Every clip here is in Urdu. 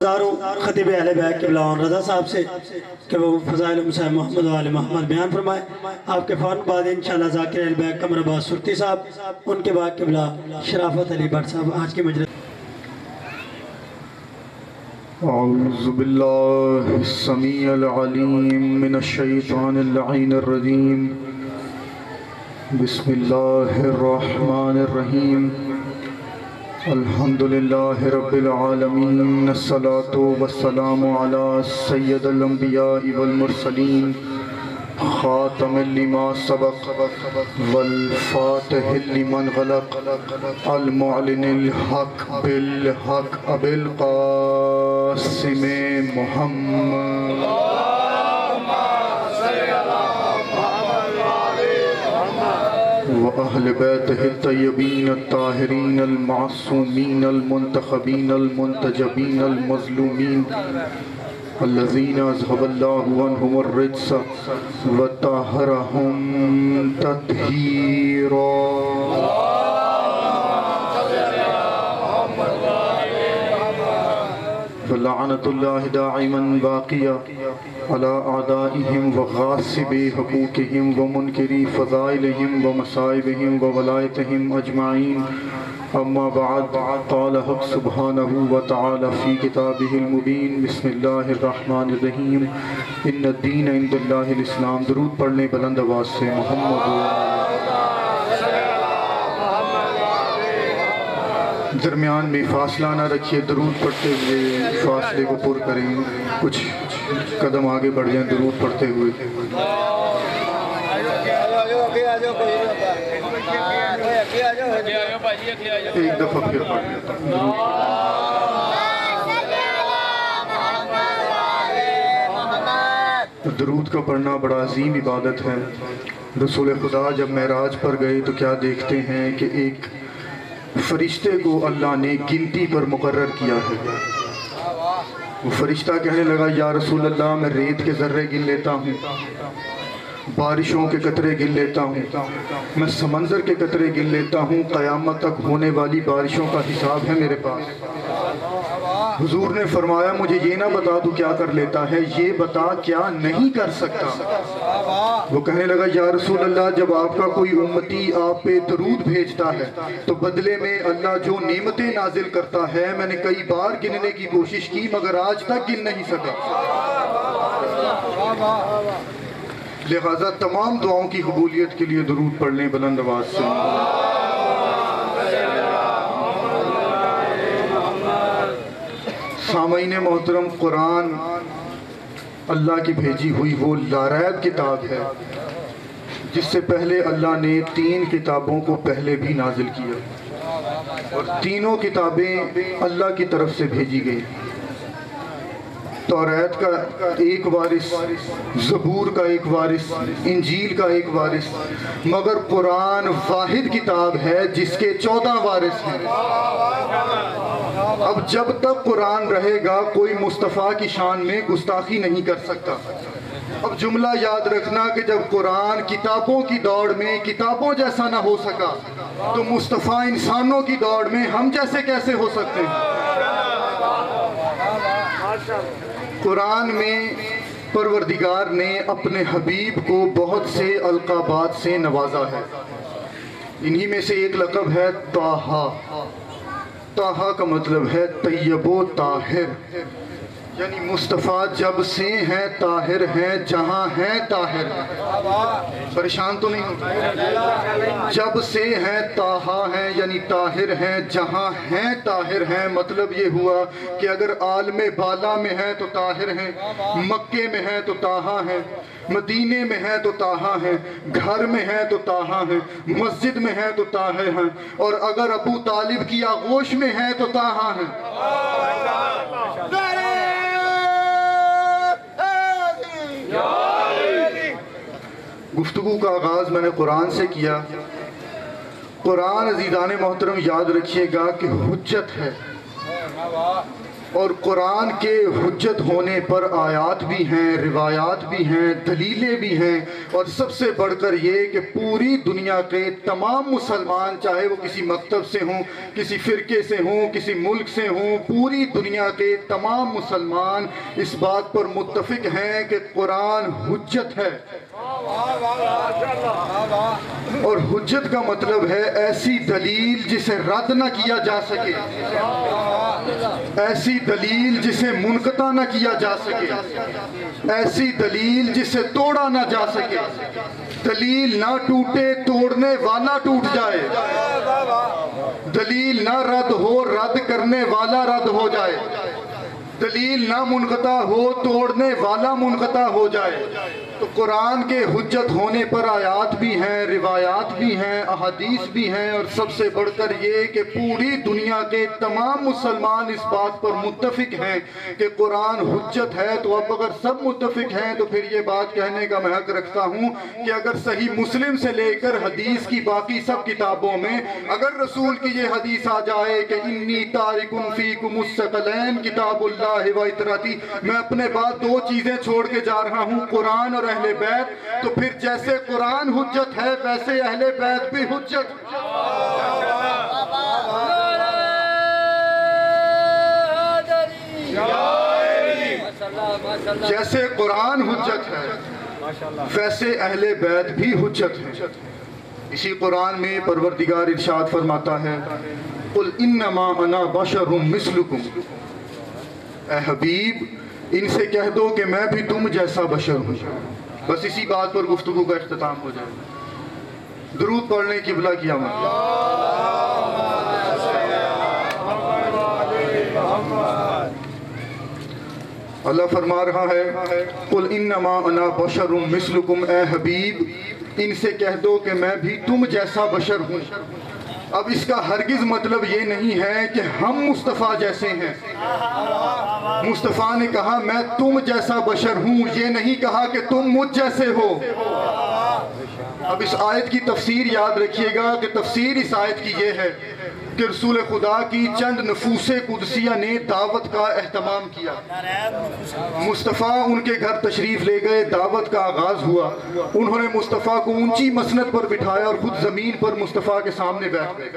گزار ہوں خطیب اہل بیت قبلہ رضا صاحب سے کہ وہ فضائل مسیح محمد و آل محمد بیان فرمائے۔ آپ کے فوراً بعد انشاءاللہ ذاکر اہل بیت قمر عباس سرتی صاحب، ان کے بعد قبلہ شرافت علی بٹ صاحب آج کی مجلس۔ اعوذ باللہ السمیع العلیم من الشیطان اللعین الرجیم، بسم اللہ الرحمن الرحیم، الحمدللہ رب العالمین، الصلاة والسلام علی سید الانبیاء والمرسلین، خاتم لما سبق والفاتح لمن غلق، المعلن الحق بالحق ابی القاسم محمد وأهل بيته الطيبين الطاهرين المعصومين المنتخبين المنتجبين المظلومين الذين أذهب الله عنهم الرجس وطهرهم تطهيرا۔ فلعنة الله دائما باقية على أعدائهم وغاصبي حقوقهم ومنكري فضائلهم ومصائبهم وولايتهم أجمعين، أما بعد، قال حق سبحانه وتعالى في كتابه المبين، بسم الله الرحمن الرحيم، إن الدين عند الله الإسلام۔ درود پڑھنے بلند آواز سے محمد۔ درمیان میں فاصلہ نہ رکھیے، درود پڑھتے ہوئے فاصلے کو پر کریں، کچھ قدم آگے بڑھ جائیں درود پڑھتے ہوئے۔ ایک دفعہ پھر پڑھ لیتا ہوں۔ درود کا پڑھنا بڑا عظیم عبادت ہے۔ رسول خدا جب معراج پر گئے تو کیا دیکھتے ہیں کہ ایک فرشتے کو اللہ نے گنتی پر مقرر کیا ہے۔ وہ فرشتہ کہنے لگا، یا رسول اللہ میں ریت کے ذرے گن لیتا ہوں، بارشوں کے قطرے گن لیتا ہوں، میں سمندر کے قطرے گن لیتا ہوں، قیامت تک ہونے والی بارشوں کا حساب ہے میرے پاس۔ حضور نے فرمایا، مجھے یہ نہ بتا تو کیا کر لیتا ہے، یہ بتا کیا نہیں کر سکتا۔ وہ کہنے لگا، یا رسول اللہ جب آپ کا کوئی امتی آپ پہ درود بھیجتا ہے تو بدلے میں اللہ جو نعمتیں نازل کرتا ہے، میں نے کئی بار گننے کی کوشش کی مگر آج تک گن نہیں سکا۔ لہذا تمام دعاؤں کی قبولیت کے لیے درود پڑھ لیں بلند آواز سے۔ سامعین محترم، قرآن اللہ کی بھیجی ہوئی وہ لاریب کتاب ہے جس سے پہلے اللہ نے 3 کتابوں کو پہلے بھی نازل کیا، اور تینوں کتابیں اللہ کی طرف سے بھیجی گئی۔ توریت کا ایک وارث، زبور کا ایک وارث، انجیل کا ایک وارث، مگر قرآن واحد کتاب ہے جس کے 14 وارث ہیں۔ اب جب تک قرآن رہے گا کوئی مصطفیٰ کی شان میں گستاخی نہیں کر سکتا۔ اب جملہ یاد رکھنا کہ جب قرآن کتابوں کی دوڑ میں کتابوں جیسا نہ ہو سکا تو مصطفیٰ انسانوں کی دوڑ میں ہم جیسے کیسے ہو سکتے ہیں۔ قرآن میں پروردگار نے اپنے حبیب کو بہت سے القابات سے نوازا ہے، انہی میں سے ایک لقب ہے طٰہٰ۔ طٰہٰ کا مطلب ہے طیب و طاہر، یعنی مصطفیٰ جب سے ہیں طاہر ہیں، جہاں ہیں طاہر ہیں۔ پریشان تو نہیں ہوتے؟ جب سے ہیں طٰہٰ ہیں یعنی طاہر ہیں، جہاں ہیں طاہر ہیں، مطلب یہ ہوا کہ اگر عالم بالا میں ہیں تو طاہر ہیں، مکے میں ہیں تو طٰہٰ ہیں، مدینے میں ہیں تو طٰہٰ ہیں، گھر میں ہیں تو طٰہٰ ہیں، مسجد میں ہیں تو طاہر ہیں، اور اگر ابو طالب کی آغوش میں ہیں تو طٰہٰ ہیں۔ گفتگو کا آغاز میں نے قرآن سے کیا۔ قرآن عزیزان محترم یاد رکھیے گا کہ حجت ہے، اور قرآن کے حجت ہونے پر آیات بھی ہیں، روایات بھی ہیں، دلیلیں بھی ہیں، اور سب سے بڑھ کر یہ کہ پوری دنیا کے تمام مسلمان، چاہے وہ کسی مکتب سے ہوں، کسی فرقے سے ہوں، کسی ملک سے ہوں، پوری دنیا کے تمام مسلمان اس بات پر متفق ہیں کہ قرآن حجت ہے۔ اور حجت کا مطلب ہے ایسی دلیل جسے رد نہ کیا جا سکے، ایسی دلیل جسے منقطع نہ کیا جا سکے، ایسی دلیل جسے توڑا نہ جا سکے، دلیل نہ ٹوٹے توڑنے والا ٹوٹ جائے، دلیل نہ رد ہو رد کرنے والا رد ہو جائے، دلیل نہ منقطع ہو توڑنے والا منقطع ہو جائے۔ تو قرآن کے حجت ہونے پر آیات بھی ہیں، روایات بھی ہیں، احادیث بھی ہیں، اور سب سے بڑھ کر یہ کہ پوری دنیا کے تمام مسلمان اس بات پر متفق ہیں کہ قرآن حجت ہے۔ تو اب اگر سب متفق ہیں تو پھر یہ بات کہنے کا میں حق رکھتا ہوں کہ اگر صحیح مسلم سے لے کر حدیث کی باقی سب کتابوں میں اگر رسول کی یہ حدیث آ جائے کہ انی تارک فیکم الثقلین کتاب اللہ و اطراتی، میں اپنے بعد دو چیزیں چھوڑ کے جا رہا ہوں، قرآن اور اہل بیت، تو پھر جیسے قرآن حجت ہے ویسے اہل بیت بھی حجت۔ جیسے قرآن حجت ہے ویسے اہل بیت بھی حجت ہے۔ اسی قرآن میں پروردگار ارشاد فرماتا ہے قل انما انا بشر مثلکم، اے حبیب ان سے کہہ دو کہ میں بھی تم جیسا بشر ہوں۔ بس اسی بات پر گفتگو کا اختتام ہو جائے۔ درود پڑھنے کی بلا کیا مت۔ اللہ فرما رہا ہے قل انما انا بشر مثلکم، اے حبیب ان سے کہہ دو کہ میں بھی تم جیسا بشر ہوں۔ اب اس کا ہرگز مطلب یہ نہیں ہے کہ ہم مصطفیٰ جیسے ہیں۔ مصطفیٰ نے کہا میں تم جیسا بشر ہوں، یہ نہیں کہا کہ تم مجھ جیسے ہو۔ اب اس آیت کی تفسیر یاد رکھیے گا کہ تفسیر اس آیت کی یہ ہے کہ رسول خدا کی چند نفوس قدسیہ نے دعوت کا اہتمام کیا، مصطفیٰ ان کے گھر تشریف لے گئے، دعوت کا آغاز ہوا، انہوں نے مصطفیٰ کو اونچی مسند پر بٹھایا اور خود زمین پر مصطفیٰ کے سامنے بیٹھ گئے۔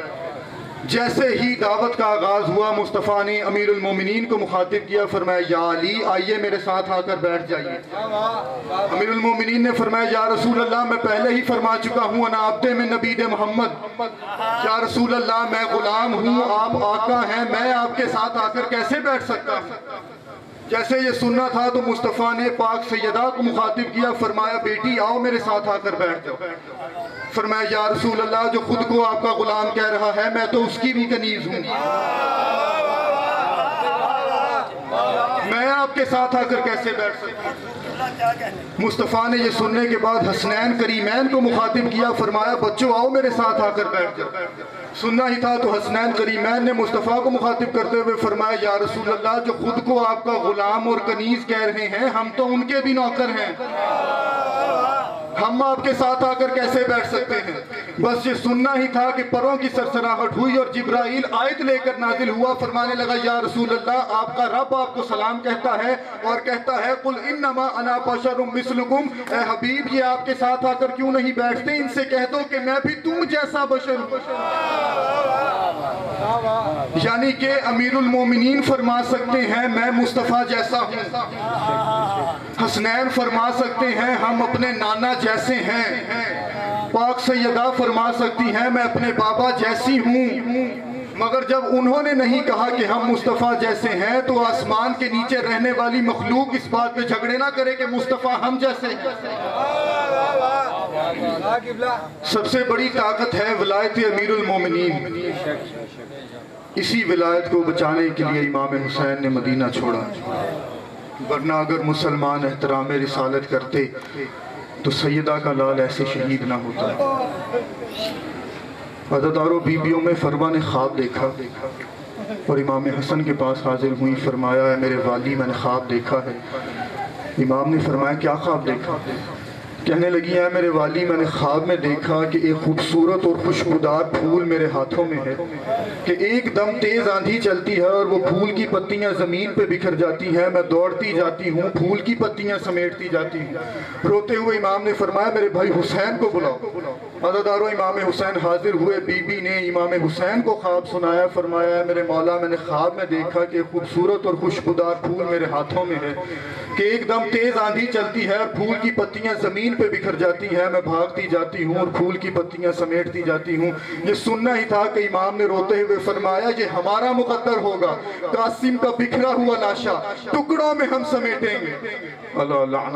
جیسے ہی دعوت کا آغاز ہوا مصطفیٰ نے امیر المومنین کو مخاطب کیا، فرمایا یا علی آئیے میرے ساتھ آ کر بیٹھ جائیے۔ امیر المومنین نے فرمایا یا رسول اللہ میں پہلے ہی فرما چکا ہوں انا عبد من نبی محمد، یا رسول اللہ میں غلام ہوں، آپ آقا ہیں، میں آپ کے ساتھ آ کر کیسے بیٹھ سکتا ہوں؟ جیسے یہ سننا تھا تو مصطفیٰ نے پاک سیدہ کو مخاطب کیا، فرمایا بیٹی آؤ میرے ساتھ آ کر بیٹھ جاؤ۔ فرمایا یا رسول اللہ جو خود کو آپ کا غلام کہہ رہا ہے میں تو اس کی بھی کنیز ہوں، میں آپ کے ساتھ آ کر کیسے بیٹھ سکتا ہوں؟ مصطفیٰ نے یہ سننے کے بعد حسنین کریمین کو مخاطب کیا، فرمایا بچوں آؤ میرے ساتھ آ کر بیٹھ جاؤ۔ سننا ہی تھا تو حسنین کریمین نے مصطفیٰ کو مخاطب کرتے ہوئے فرمایا یا رسول اللہ جو خود کو آپ کا غلام اور کنیز کہہ رہے ہیں ہم تو ان کے بھی نوکر ہیں، ہم آپ کے ساتھ آ کر کیسے بیٹھ سکتے ہیں؟ بس یہ سننا ہی تھا کہ پروں کی سرسراہٹ ہوئی اور جبرائیل آیت لے کر نازل ہوا، فرمانے لگا یا رسول اللہ آپ کا رب آپ کو سلام کہتا ہے اور کہتا ہے قل انما انا بشر مثلکم، اے حبیب یہ آپ کے ساتھ آ کر کیوں نہیں بیٹھتے؟ ان سے کہہ دو کہ میں بھی تم جیسا بشر ہوں۔ یعنی کہ امیر المومنین فرما سکتے ہیں میں مصطفیٰ جیسا ہوں، حسنین فرما سکتے ہیں ہم اپنے نانا جیسے ہیں، پاک سیدہ فرما سکتی ہیں میں اپنے بابا جیسی ہوں، مگر جب انہوں نے نہیں کہا کہ ہم مصطفیٰ جیسے ہیں تو آسمان کے نیچے رہنے والی مخلوق اس بات پہ جھگڑے نہ کرے کہ مصطفیٰ ہم جیسے ہیں۔ سب سے بڑی طاقت ہے ولایت امیر المومنین، اسی ولایت کو بچانے کے لیے امام حسین نے مدینہ چھوڑا، ورنہ اگر مسلمان احترام رسالت کرتے تو سیدہ کا لال ایسے شہید نہ ہوتا۔ عزاداروں بیبیوں میں فروا نے خواب دیکھا اور امام حسن کے پاس حاضر ہوئی، فرمایا اے میرے والی میں نے خواب دیکھا ہے۔ امام نے فرمایا کیا خواب دیکھا؟ کہنے لگی ہے میرے والی میں نے خواب میں دیکھا کہ ایک خوبصورت اور خوشبودار پھول میرے ہاتھوں میں ہے کہ ایک دم تیز آندھی چلتی ہے اور وہ پھول کی پتیاں زمین پہ بکھر جاتی ہیں، میں دوڑتی جاتی ہوں، پھول کی پتیاں سمیٹتی جاتی ہوں۔ روتے ہوئے امام نے فرمایا میرے بھائی حسین کو بلاؤ۔ عزادارو امام حسین حاضر ہوئے، بی بی نے امام حسین کو خواب سنایا، فرمایا میرے مولا میں نے خواب میں دیکھا کہ خوبصورت اور خوشبودار پھول میرے ہاتھوں میں ہے کہ ایک دم تیز آندھی چلتی ہے اور پھول کی پتیاں زمین پہ بکھر جاتی ہیں، میں بھاگتی جاتی ہوں اور پھول کی پتیاں سمیٹتی جاتی ہوں۔ یہ سننا ہی تھا کہ امام نے روتے ہوئے فرمایا یہ ہمارا مقدر ہوگا، قاسم کا بکھرا ہوا لاشا ٹکڑوں میں ہم سمیٹیں گے۔ اللہ اللہ